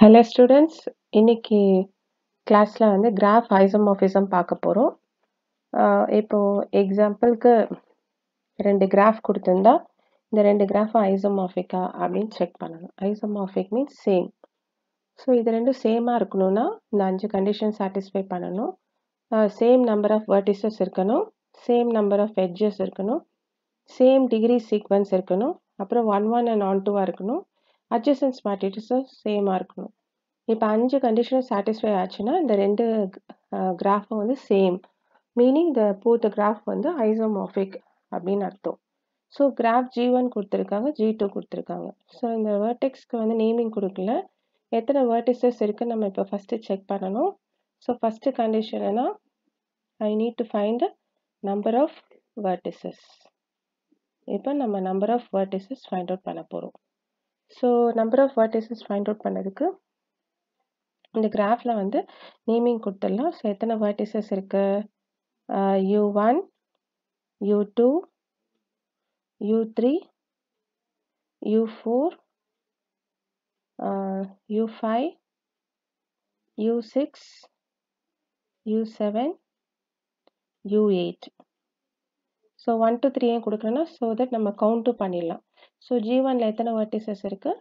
Hello students, இன்னைக்கு கிளாஸ்ல வந்து கிராஃப் ஐசோமார்பிசம் பார்க்க போறோம். இப்போ எக்ஸாம்பிளுக்கு 2 கிராஃப் கொடுத்திருந்தா இந்த 2 கிராஃப் ஐசோமார்பிக்கா அப்படின்னு செக் பண்ணணும். Isomorphic means same. ஸோ இது ரெண்டும் சேமா இருக்கணும்னா இந்த 5 கண்டிஷன் சாட்டிஸ்ஃபை பண்ணணும். சேம் நம்பர் ஆஃப் வெர்டிசஸ் இருக்கணும், சேம் நம்பர் ஆஃப் எட்ஜஸ் இருக்கணும், சேம் டிகிரி சீக்வன்ஸ் இருக்கணும், அப்புறம் 1 1 அண்ட் ஆன் 2 இருக்கணும், அட்ஜசன்ஸ் மேட்ரிசஸும் சேமா இருக்கணும். இப்போ 5 கண்டிஷன் சாட்டிஸ்ஃபை ஆச்சுன்னா இந்த 2 கிராஃபும் வந்து same, meaning the both graph வந்து ஐசோமார்பிக் அப்படின்னு அர்த்தம். ஸோ கிராஃப் G1 கொடுத்துருக்காங்க, G2 கொடுத்துருக்காங்க. ஸோ இந்த வேர்டெக்ஸ்க்கு வந்து நேமிங் கொடுக்கல, எத்தனை வேர்டிசஸ் இருக்குன்னு நம்ம இப்போ ஃபஸ்ட்டு செக் பண்ணணும். ஸோ ஃபஸ்ட்டு கண்டிஷன் என்ன, I need to find the number of vertices. இப்போ நம்ம number of vertices find out பண்ண போகிறோம். ஸோ number of vertices find out பண்ணதுக்கு இந்த கிராஃப்ல வந்து நேமிங் கொடுத்துடலாம். ஸோ எத்தனை வேர்டிசஸ் இருக்கு, U1, U2, U3, U4, U5, U6, U7, U8. So 1 to 3 ஏன் கொடுக்குறேன்னா ஸோ தட் நம்ம கவுண்ட்டும் பண்ணிடலாம். ஸோ G1ல எத்தனை வேர்டிசஸ் இருக்கு,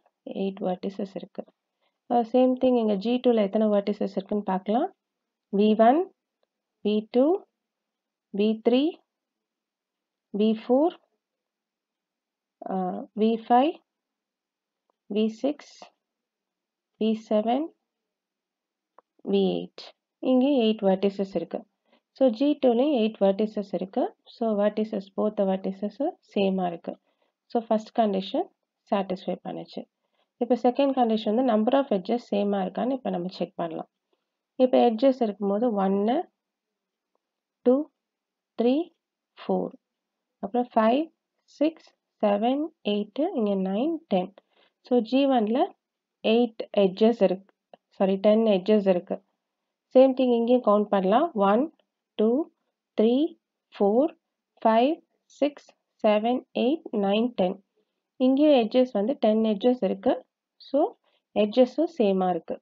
8 வேர்டிசஸ் இருக்கு. சேம் திங் இங்கே G2ல எத்தனை வேர்டிசஸ் இருக்குன்னு பார்க்கலாம். V1, V2, V3, V4, V5, V6, V7, V8. இங்கே 8 vertices இருக்கு. ஸோ G2லையும் 8 vertices இருக்கு. So vertices both the vertices சேமா இருக்கு. ஸோ ஃபர்ஸ்ட் கண்டிஷன் சாட்டிஸ்ஃபை பண்ணுச்சு. இப்போ செகண்ட் கண்டிஷன் வந்து நம்பர் ஆஃப் எட்ஜஸ் சேமா இருக்கான்னு இப்போ நம்ம செக் பண்ணலாம். இப்போ எட்ஜஸ் இருக்கும்போது 1, 2, 3, 4, அப்புறம் 5, 6, 7, 8, இங்கே 9, 10. ஸோ G1ல 8 edges இருக்கு, சாரி 10 edges இருக்கு. சேம் திங் இங்கேயும் கவுண்ட் பண்ணலாம். 1, 2, 3, 4, 5, 6, 7, 8, 9, 10. இங்கேயும் edges வந்து 10 edges இருக்கு. ஸோ edgesஸும் சேமாக இருக்கு.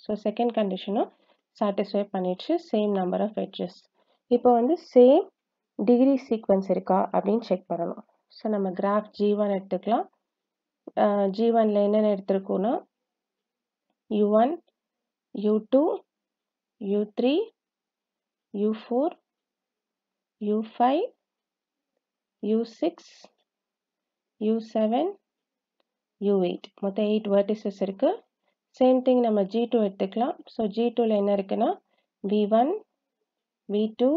ஸோ செகண்ட் கண்டிஷனும் சாட்டிஸ்ஃபை பண்ணிடுச்சு, சேம் நம்பர் ஆஃப் எட்ஜஸ். இப்போ வந்து சேம் டிகிரி சீக்வன்ஸ் இருக்கா அப்படின்னு செக் பண்ணணும். ஸோ நம்ம கிராஃப் G1 எடுத்துக்கலாம். G1ல என்னென்ன எடுத்திருக்கோன்னா U1, U2, U3, U4, U5, U6, U7, U8. மொத்தம் 8 vertices இருக்கு. சேம் திங் நம்ம G2 எடுத்துக்கலாம். ஸோ G2ல என்ன இருக்குன்னா V1, V2,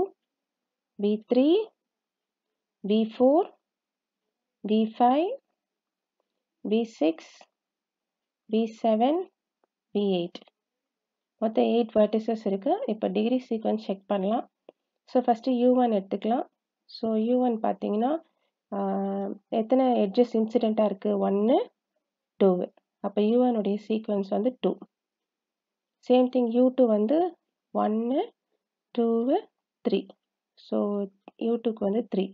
V3, V4, V5, V6, V7, V8. மொத்தம் 8 vertices இருக்கு. இப்போ டிகிரி சீக்வன்ஸ் செக் பண்ணலாம். ஸோ ஃபஸ்ட்டு U1 எடுத்துக்கலாம். ஸோ U1 பார்த்தீங்கன்னா எத்தனை எட்ஜஸ் இன்சிடெண்ட்டாக இருக்குது, 1, 2. அப்போ U1 உடைய சீக்வன்ஸ் வந்து 2. சேம் திங் U2 வந்து 1, 2, 3. ஸோ U2க்கு வந்து 3.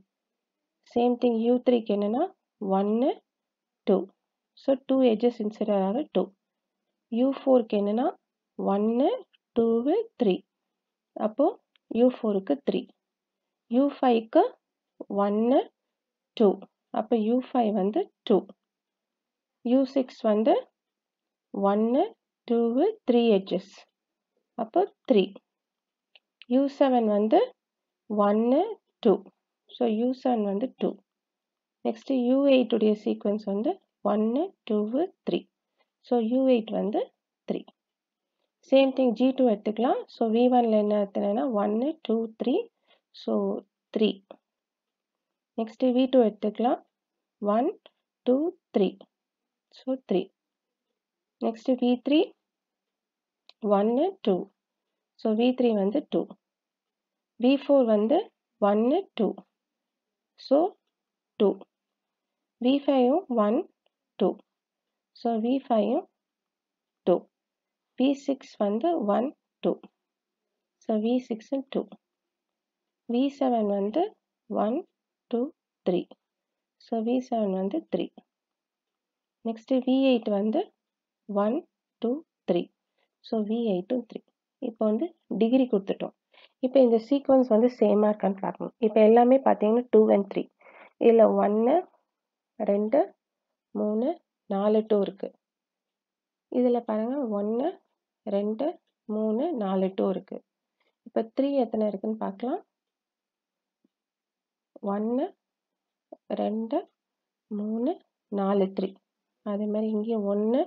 சேம் திங் U3க்கு என்னென்னா 1, 2. ஸோ 2 எட்ஜஸ் இன்சிடெண்ட் ஆக 2. U4க்கு என்னென்னா 1, 2, 3. அப்போது U4க்கு 3. U5க்கு 1, 2. அப்போ U5 வந்து 2. U6 வந்து 1, 2, 3 edges. அப்போ 3. U7 வந்து 1, 2. ஸோ U7 வந்து 2. நெக்ஸ்ட்டு U8 உடைய சீக்வன்ஸ் வந்து 1, 2, 3. ஸோ U8 வந்து 3. சேம் திங் G2 எடுத்துக்கலாம். ஸோ V1ல என்ன எடுத்தேன்னா 1, 2, 3. ஸோ 3. நெக்ஸ்ட்டு V2 எடுத்துக்கலாம். 1, 2, 3. So 3. Next V3 1, 2. So V3 வந்து 2. V4 வந்து 1, 2. ஸோ 2. V5யும் 1, 2. ஸோ V5யும் 2. V6 வந்து 1, 2. ஸோ V6ம் 2. V7 வந்து 1, 2, 3. ஸோ V7 வந்து 3. நெக்ஸ்ட்டு V8 வந்து 1, 2, 3. ஸோ V8ம் 3. இப்போ வந்து டிகிரி கொடுத்துட்டோம். இப்போ இந்த சீக்வன்ஸ் வந்து சேமாக இருக்கான்னு பார்க்கணும். இப்போ எல்லாமே பார்த்தீங்கன்னா 2 and 3. இதில் 1, 2, 3, 4 2 இருக்குது. இதில் பாருங்கள் 1, 2, 3, 4 2 இருக்குது. இப்போ 3 எத்தனை இருக்குன்னு பார்க்கலாம். 1, 2, 3, 4 3. அதே மாதிரி இங்கேயும் 1,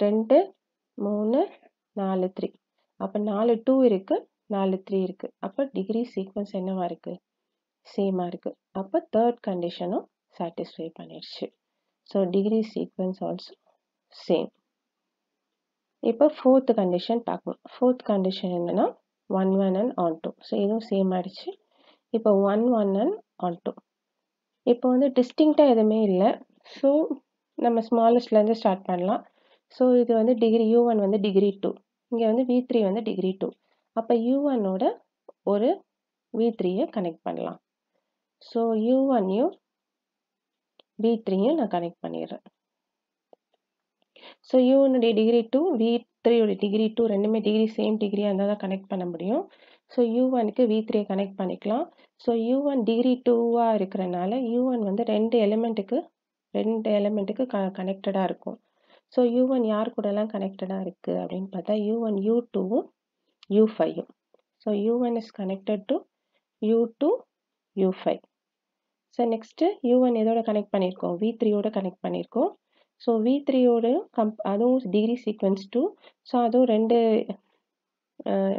2, 3, 4 3. அப்போ 4 2 இருக்குது, 4 3 இருக்குது. அப்போ டிகிரி சீக்வன்ஸ் என்னவா இருக்குது? சேமாக இருக்குது. அப்போ தேர்ட் கண்டிஷனும் சாட்டிஸ்ஃபை பண்ணிடுச்சு. So degree sequence also same. இப்போ ஃபோர்த் கண்டிஷன் பார்க்கணும். ஃபோர்த் கண்டிஷன் என்னன்னா 1 1 and on 2. ஸோ இதுவும் சேம் ஆயிடுச்சு. இப்போ 1 1 and on 2. இப்போ வந்து டிஸ்டிங்க்டாக எதுவுமே இல்லை. ஸோ நம்ம ஸ்மாலஸ்ட்லேருந்து ஸ்டார்ட் பண்ணலாம். ஸோ இது வந்து டிகிரி U1 வந்து டிகிரி 2. இங்கே வந்து V3 வந்து டிகிரி 2. அப்போ U1ஓட ஒரு V3யை கனெக்ட் பண்ணலாம். ஸோ U1யும் V3யும் நான் கனெக்ட் பண்ணிடுறேன். ஸோ U1உடைய டிகிரி 2, V3உடைய டிகிரி 2 ரெண்டுமே டிகிரி சேம் டிகிரியாக இருந்தால் தான் கனெக்ட் பண்ண முடியும். ஸோ U1க்கு V3யை கனெக்ட் பண்ணிக்கலாம். ஸோ U1 டிகிரி 2வாக இருக்கிறனால U1 வந்து ரெண்டு எலிமெண்ட்டுக்கு கனெக்டடாக இருக்கும். ஸோ U1 யார் கூடலாம் கனெக்டடாக இருக்குது அப்படின்னு பார்த்தா U1 U2வும் U5யும். So U1 is connected to U2 U5. So next U1 எதோட கனெக்ட் பண்ணியிருக்கோம்? V3யோட கனெக்ட் பண்ணியிருக்கோம். ஸோ V3யோட அதுவும் டிகிரி சீக்வன்ஸ் 2. ஸோ அதுவும் ரெண்டு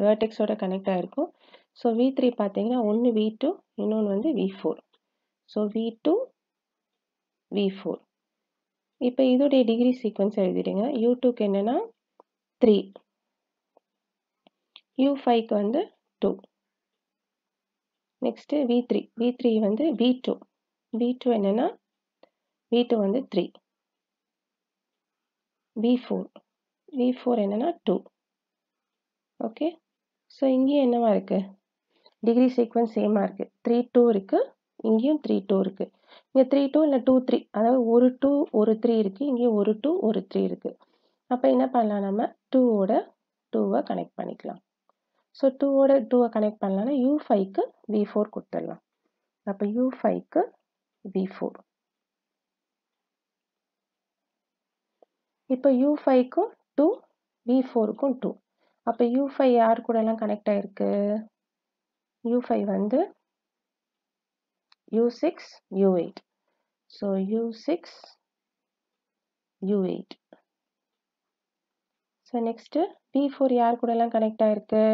வேர்டெக்ஸோட கனெக்ட் ஆகிருக்கும். ஸோ V3 பார்த்தீங்கன்னா ஒன்று V2, இன்னொன்று வந்து V4. So V2 V4. இப்போ இதோடைய டிகிரி சீக்வன்ஸ் எழுதிடுங்க. U2க்கு என்னென்னா 3, U5க்கு வந்து 2. நெக்ஸ்ட்டு V3 வந்து V2 என்னென்னா V2 வந்து 3, V4 என்னென்னா 2. ஓகே. ஸோ இங்கேயும் என்னவா இருக்குது? டிகிரி சீக்வன்ஸ் சேமாக இருக்குது. 3 2 இருக்குது, இங்கேயும் 3 2 இருக்குது. இங்கே 3 2 இல்லை 2 3, அதாவது ஒரு 2 ஒரு 3 இருக்குது, இங்கேயும் ஒரு 2 ஒரு 3 இருக்குது. அப்போ என்ன பண்ணலாம்? நம்ம 2ஓட 2வை கனெக்ட் பண்ணிக்கலாம். ஸோ 2ஓட 2வை கனெக்ட் பண்ணலான்னா U5க்கு V4 கொடுத்துடலாம். அப்போ U5க்கு V4. இப்போ U5க்கும் 2, V4க்கும் 2. அப்போ U5 யார் கூடலாம் கனெக்ட் ஆகிருக்கு? U5 வந்து U6 U8. So U6 U8. So next V4 யார் கூடலாம் கனெக்ட் ஆகிருக்கு?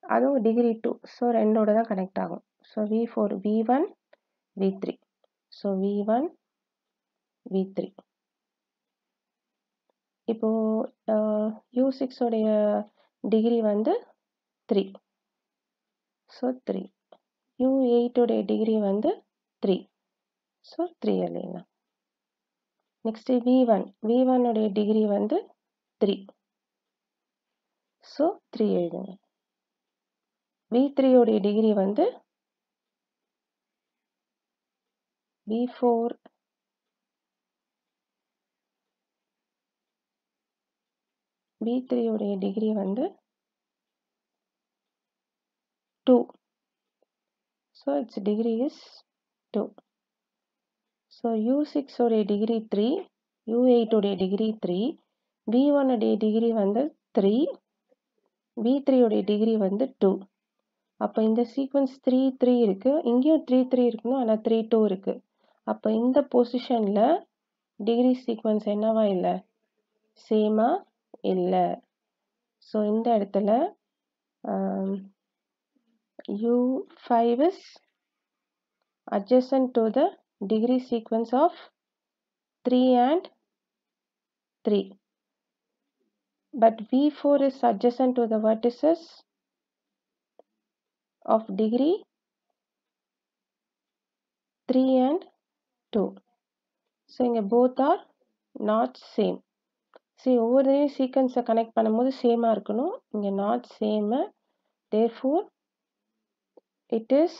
அதுவும் டிகிரி 2. ஸோ ரெண்டோட தான் கனெக்ட் ஆகும். So V4 V1 V3. So V1 V3. இப்போது U6உடைய டிகிரி வந்து 3. ஸோ 3. U8உடைய டிகிரி வந்து 3. ஸோ 3 எழுதிடலாம். நெக்ஸ்ட்டு V1உடைய டிகிரி வந்து 3. ஸோ 3 எழுதுங்க. V3உடைய டிகிரி வந்து V4 V3உடைய டிகிரி வந்து 2. So its degree is 2. So U6உடைய டிகிரி 3, U8உடைய டிகிரி 3, V1உடைய டிகிரி வந்து 3, V3உடைய டிகிரி வந்து 2. அப்போ இந்த சீக்வன்ஸ் 3 3 இருக்குது, இங்கேயும் 3 3 இருக்கணும், ஆனால் 3 2 இருக்குது. அப்போ இந்த பொசிஷனில் டிகிரி சீக்வன்ஸ் என்னவா இல்லை? சேமாக இல்லை. ஸோ இந்த இடத்துல U5 is adjacent to the degree sequence of 3 and 3. But V4 is adjacent to the vertices of degree 3 and 2. So இங்கே both are not same. See, ஒவ்வொரு சீக்வன்ஸை கனெக்ட் பண்ணும்போது சேமாக இருக்கணும். இங்கே not same. Therefore, it is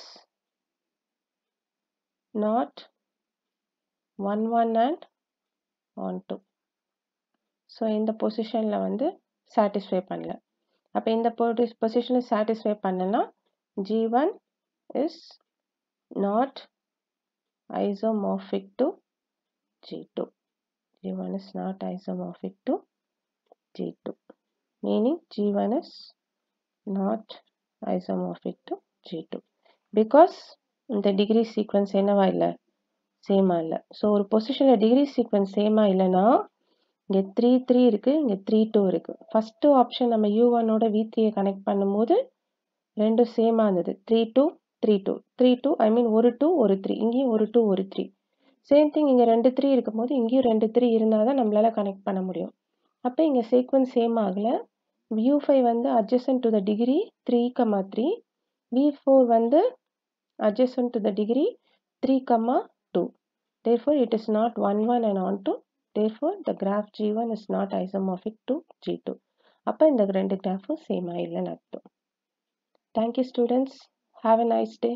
not 1 1 and on 2. So இந்த பொசிஷனில் வந்து satisfy பண்ணல. அப்போ இந்த பொசிஷனை சாட்டிஸ்ஃபை பண்ணனா G1 is not isomorphic to G2. G1 is not isomorphic to G2. Meaning G1 is not isomorphic to G2. Because the degree sequence என்னவா இல்லை, சேமா இல்லை. ஸோ ஒரு பொசிஷனில் டிகிரி சீக்வன்ஸ் சேமா இல்லைன்னா இங்கே 3 இருக்குது, இங்கே 3 இருக்குது. ஃபஸ்ட்டு ஆப்ஷன் நம்ம U1ஓட V3 கனெக்ட் பண்ணும்போது ரெண்டும் சேமாக இருந்தது. 3 ஐ மீன் ஒரு 2 ஒரு 3, இங்கேயும் ஒரு 2 ஒரு 3. சேம் திங் இங்கே 2 3 இருக்கும்போது இங்கேயும் 2 3 இருந்தால் தான் நம்மளால் கனெக்ட் பண்ண முடியும். அப்போ இங்கே சீக்வன்ஸ் சேம் ஆகலை. U5 வந்து adjacent to the degree 3, V4 வந்து adjacent to the degree 3, 2. Therefore, it is not 1, 1 and on 2. Therefore, the graph G1 is not isomorphic to G2. அப்போ இந்த ரெண்டு கிராஃபும் சேமாக இல்லைன்னு அர்த்தம். Thank you students. Have a nice day.